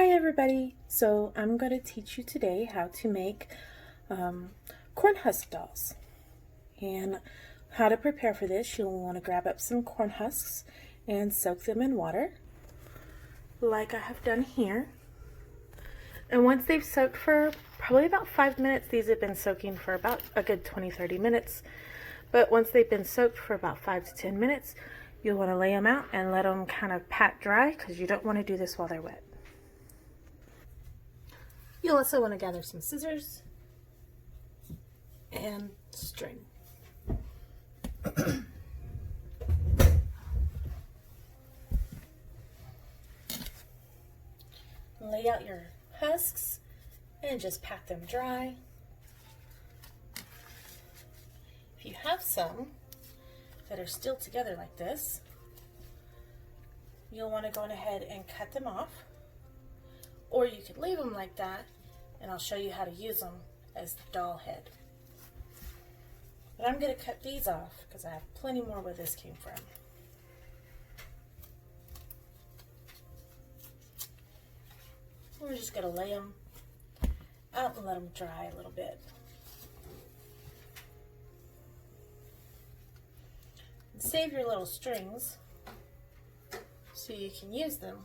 Hi everybody! So I'm going to teach you today how to make corn husk dolls. And how to prepare for this, you'll want to grab up some corn husks and soak them in water, like I have done here. And once they've soaked for probably about 5 minutes, these have been soaking for about a good 20-30 minutes. But once they've been soaked for about 5 to 10 minutes, you'll want to lay them out and let them kind of pat dry because you don't want to do this while they're wet. You'll also want to gather some scissors and string. Lay out your husks and just pat them dry. If you have some that are still together like this, you'll want to go ahead and cut them off. Or you could leave them like that, and I'll show you how to use them as the doll head. But I'm going to cut these off because I have plenty more where this came from. We're just going to lay them out and let them dry a little bit. And save your little strings so you can use them.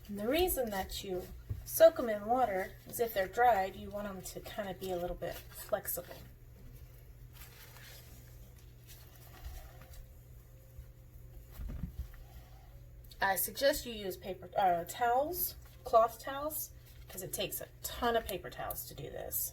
And the reason that you soak them in water is if they're dried, you want them to kind of be a little bit flexible. I suggest you use paper towels, cloth towels, because it takes a ton of paper towels to do this.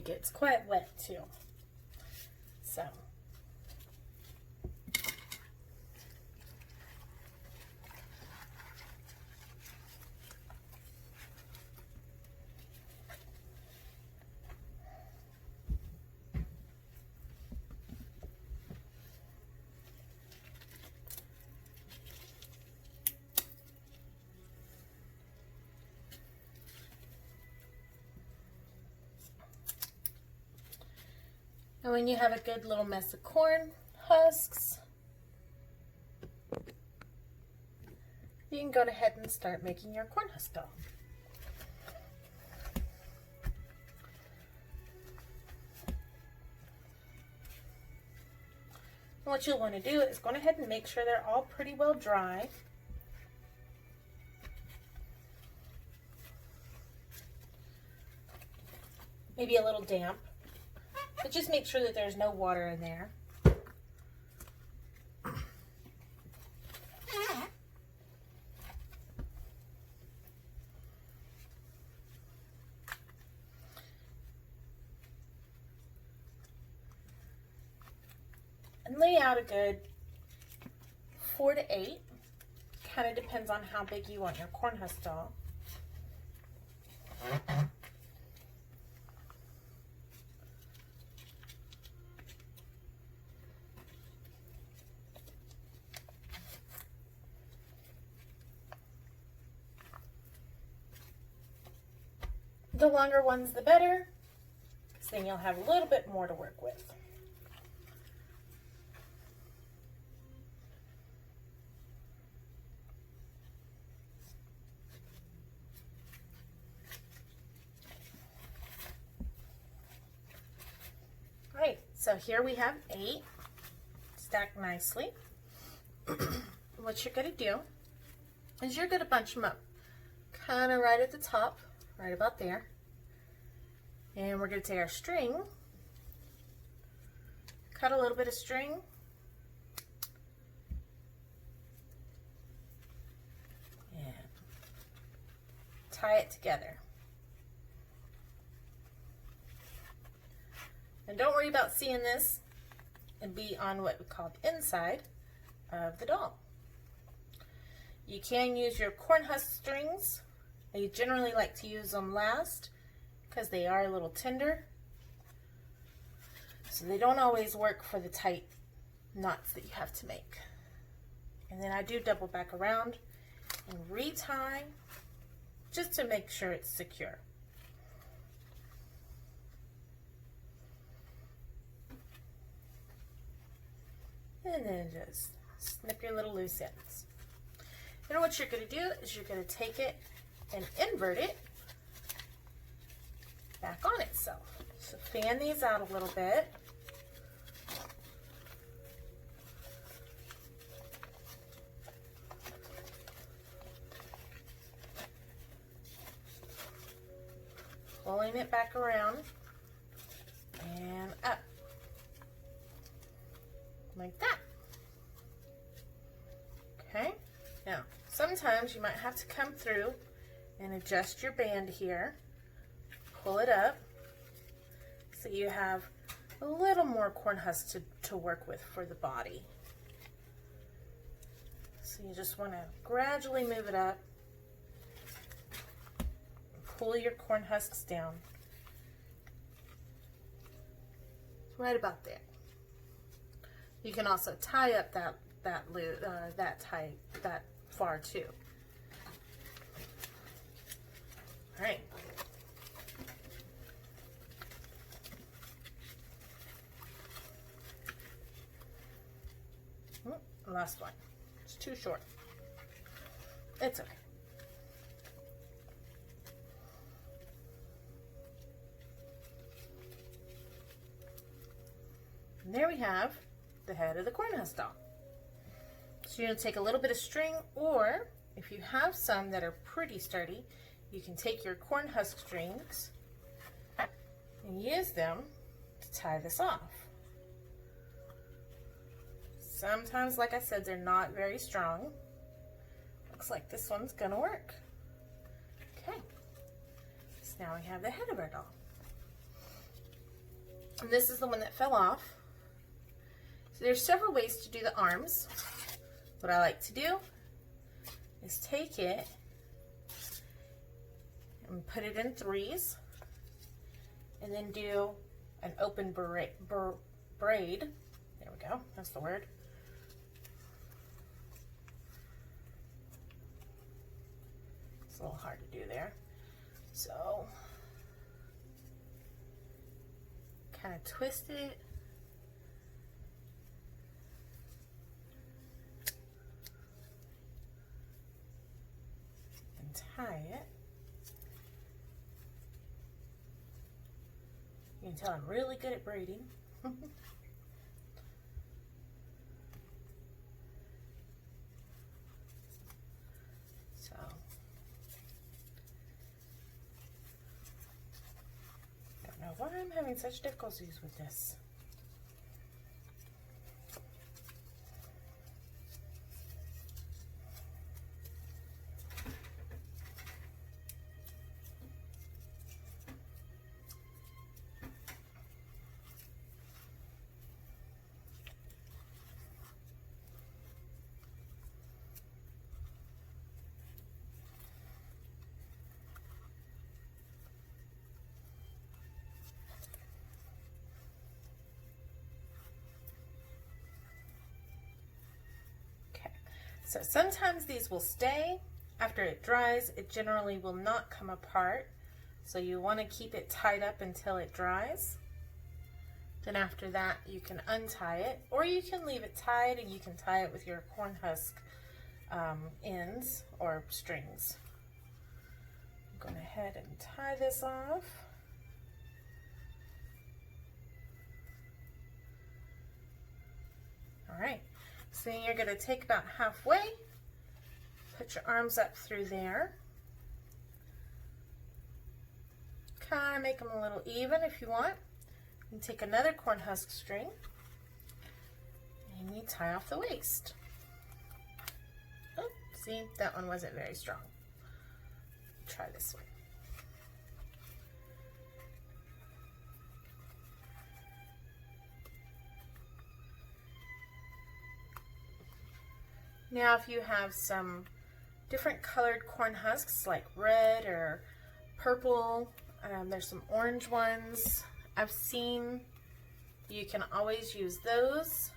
gets quite wet too. So. And when you have a good little mess of corn husks, you can go ahead and start making your corn husk doll. And what you'll want to do is go ahead and make sure they're all pretty well dry. Maybe a little damp. But just make sure that there's no water in there. And lay out a good 4 to 8. Kind of depends on how big you want your corn husk doll. The longer ones, the better, because then you'll have a little bit more to work with. All right, so here we have 8 stacked nicely. What you're going to do is you're going to bunch them up kind of right at the top. Right about there. And we're going to take our string, cut a little bit of string, and tie it together. And don't worry about seeing this and be on what we call the inside of the doll. You can use your corn husk strings. I generally like to use them last because they are a little tender. So they don't always work for the tight knots that you have to make. And then I do double back around and retie just to make sure it's secure. And then just snip your little loose ends. And what you're going to do is you're going to take it and invert it back on itself. So fan these out a little bit. Pulling it back around and up. Like that. Okay, now sometimes you might have to come through and adjust your band here, pull it up so you have a little more corn husk to work with for the body. So you just want to gradually move it up, pull your corn husks down right about there. You can also tie up that far too. All right. Last one. It's too short. It's okay. And there we have the head of the corn husk doll. So you're going to take a little bit of string, or if you have some that are pretty sturdy, you can take your corn husk strings and use them to tie this off. Sometimes, like I said, they're not very strong. Looks like this one's gonna work. Okay, so now we have the head of our doll. And this is the one that fell off. So there's several ways to do the arms. What I like to do is take it and put it in threes, and then do an open braid. There we go, that's the word. It's a little hard to do there. So, kind of twist it. And tie it. You can tell I'm really good at braiding. So, I don't know why I'm having such difficulties with this. So sometimes these will stay. After it dries, it generally will not come apart. So you want to keep it tied up until it dries. Then after that, you can untie it, or you can leave it tied and you can tie it with your corn husk ends or strings. I'm going ahead and tie this off. All right. So then you're going to take about halfway, put your arms up through there, kind of make them a little even if you want, and take another corn husk string and you tie off the waist. Oh, see, that one wasn't very strong. Try this one. Now if you have some different colored corn husks like red or purple, there's some orange ones I've seen. You can always use those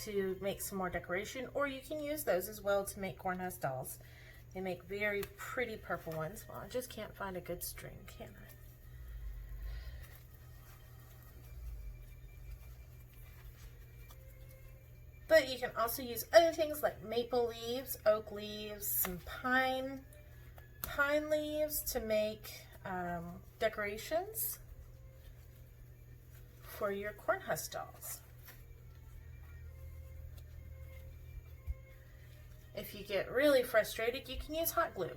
to make some more decoration, or you can use those as well to make corn husk dolls. They make very pretty purple ones. Well, I just can't find a good string, can I? But you can also use other things like maple leaves, oak leaves, some pine leaves to make decorations for your corn husk dolls. If you get really frustrated, you can use hot glue.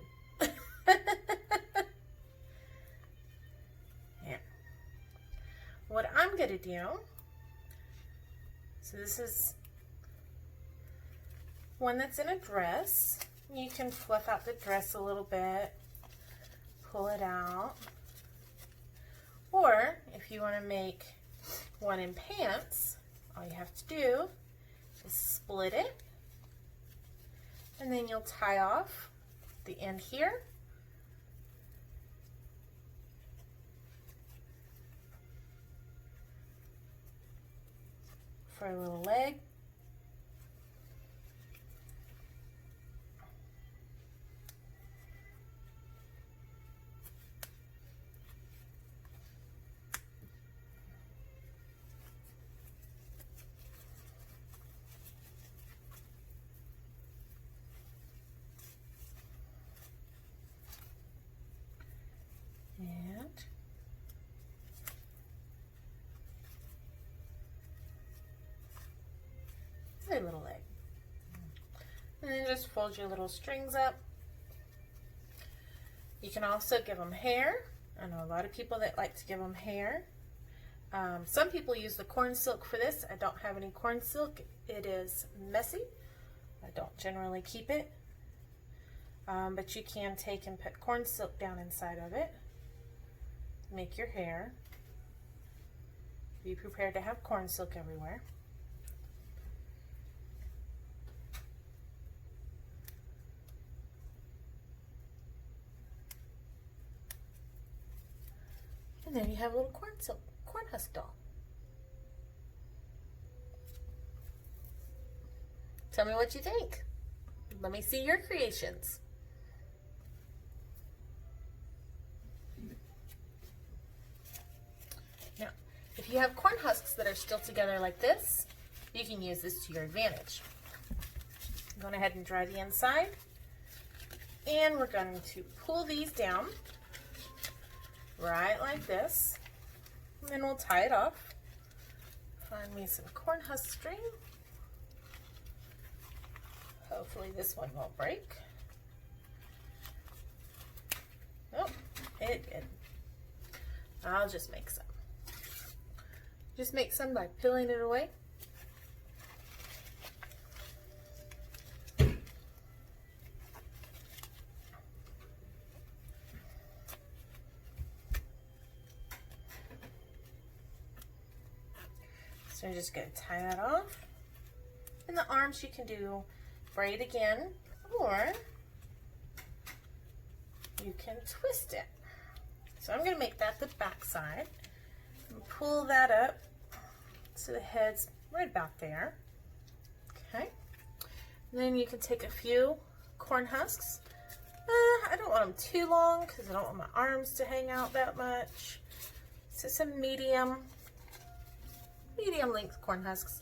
Yeah. What I'm going to do, so this is one that's in a dress. You can fluff out the dress a little bit, pull it out. Or if you want to make one in pants, all you have to do is split it, and then you'll tie off the end here. For a little leg. A little leg. And then just fold your little strings up. You can also give them hair. I know a lot of people that like to give them hair. Some people use the corn silk for this. I don't have any corn silk. It is messy. I don't generally keep it. But you can take and put corn silk down inside of it. Make your hair. Be prepared to have corn silk everywhere. And then you have a little corn husk doll. Tell me what you think. Let me see your creations. Now, if you have corn husks that are still together like this, you can use this to your advantage. I'm going ahead and dry the inside. And we're going to pull these down right like this. And then we'll tie it off. Find me some corn husk string. Hopefully this one won't break. Oh, it did. I'll just make some. Just make some by peeling it away. So I'm just going to tie that off. And the arms you can do braid again, or you can twist it. So I'm going to make that the back side and pull that up so the head's right about there. Okay. And then you can take a few corn husks. I don't want them too long because I don't want my arms to hang out that much. So some medium length corn husks.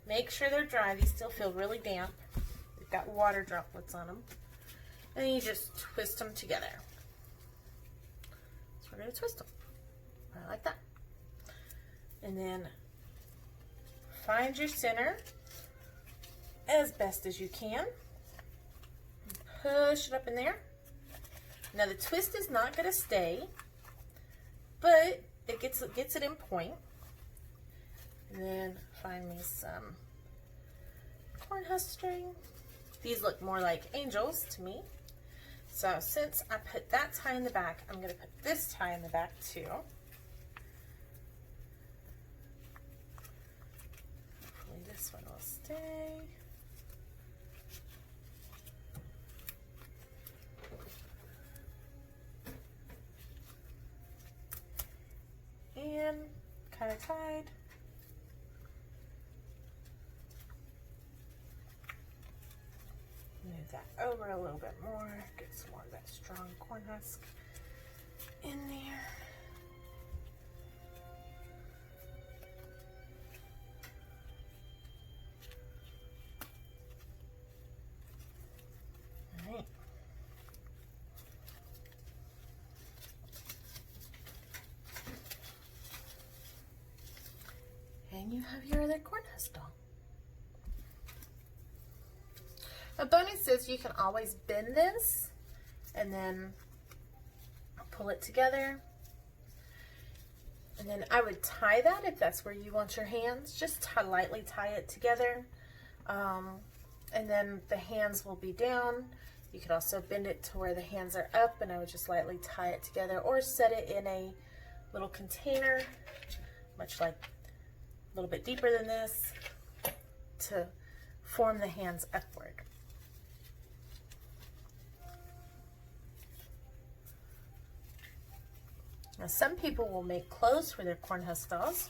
Make sure they're dry. These still feel really damp. They've got water droplets on them. And you just twist them together. So we're going to twist them. Right like that. And then find your center as best as you can. Push it up in there. Now the twist is not going to stay, but it gets it in point. And then find me some corn husk string. These look more like angels to me. So since I put that tie in the back, I'm going to put this tie in the back too. Hopefully this one will stay. And kind of tied. Move that over a little bit more, get some more of that strong corn husk in there. All right. And you have your other corn husk doll. A bonus is you can always bend this and then pull it together. And then I would tie that if that's where you want your hands. Just lightly tie it together. And then the hands will be down. You could also bend it to where the hands are up, and I would just lightly tie it together or set it in a little container, much like a little bit deeper than this, to form the hands upward. Now some people will make clothes for their corn husk dolls.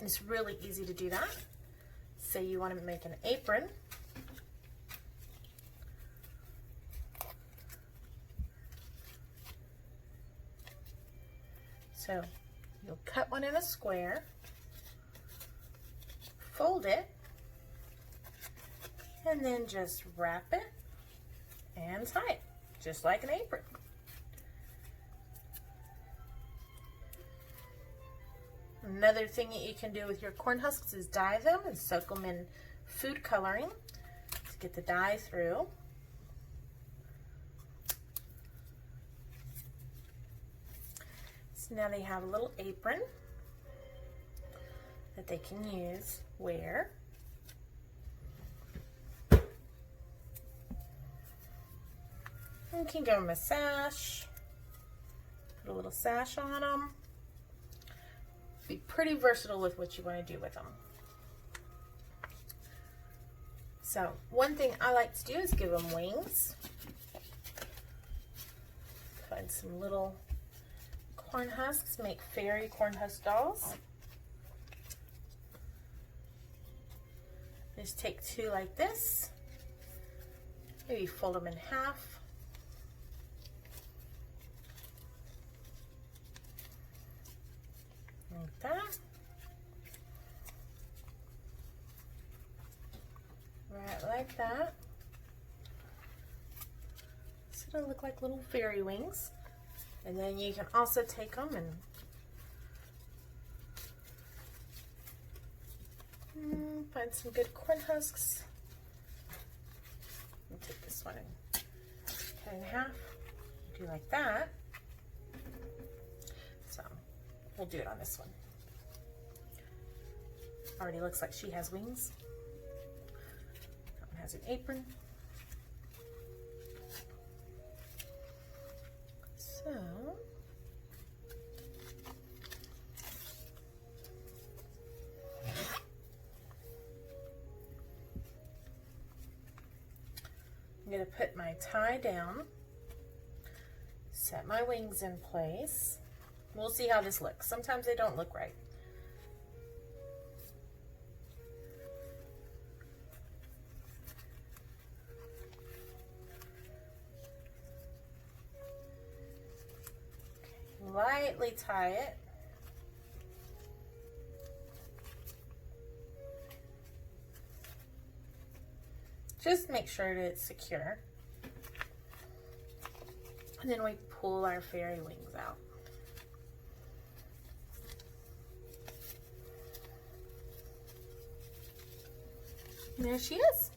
It's really easy to do that. Say you want to make an apron. So you'll cut one in a square, fold it, and then just wrap it and tie it, just like an apron. Another thing that you can do with your corn husks is dye them and soak them in food coloring to get the dye through. So now they have a little apron that they can wear. And you can give them a sash, put a little sash on them. Be pretty versatile with what you want to do with them. So one thing I like to do is give them wings. Find some little corn husks, make fairy corn husk dolls. Just take two like this, maybe fold them in half. Like that. Right like that. So it'll look like little fairy wings. And then you can also take them and find some good corn husks. And take this one and cut it in half. Do like that. So we'll do it on this one. Already looks like she has wings. That one has an apron. So I'm going to put my tie down, set my wings in place. We'll see how this looks. Sometimes they don't look right. Lightly tie it. Just make sure that it's secure. And then we pull our fairy wings out. And there she is.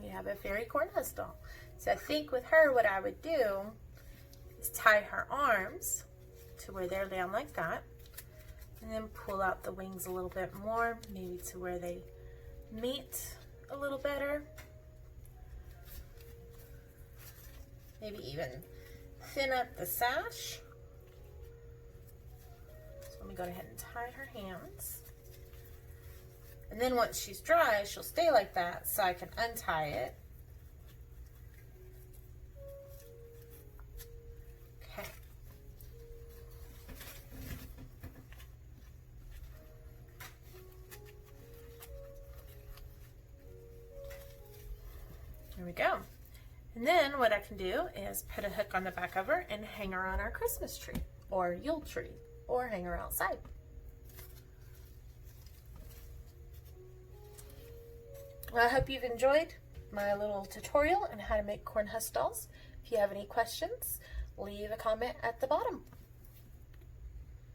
We have a fairy corn husk doll. So I think with her, what I would do is tie her arms to where they're down like that, and then pull out the wings a little bit more, maybe to where they meet a little better. Maybe even thin up the sash. So let me go ahead and tie her hands. And then once she's dry, she'll stay like that, so I can untie it. Okay. There we go. And then what I can do is put a hook on the back of her and hang her on our Christmas tree or Yule tree or hang her outside. Well, I hope you've enjoyed my little tutorial on how to make corn husk dolls. If you have any questions, leave a comment at the bottom.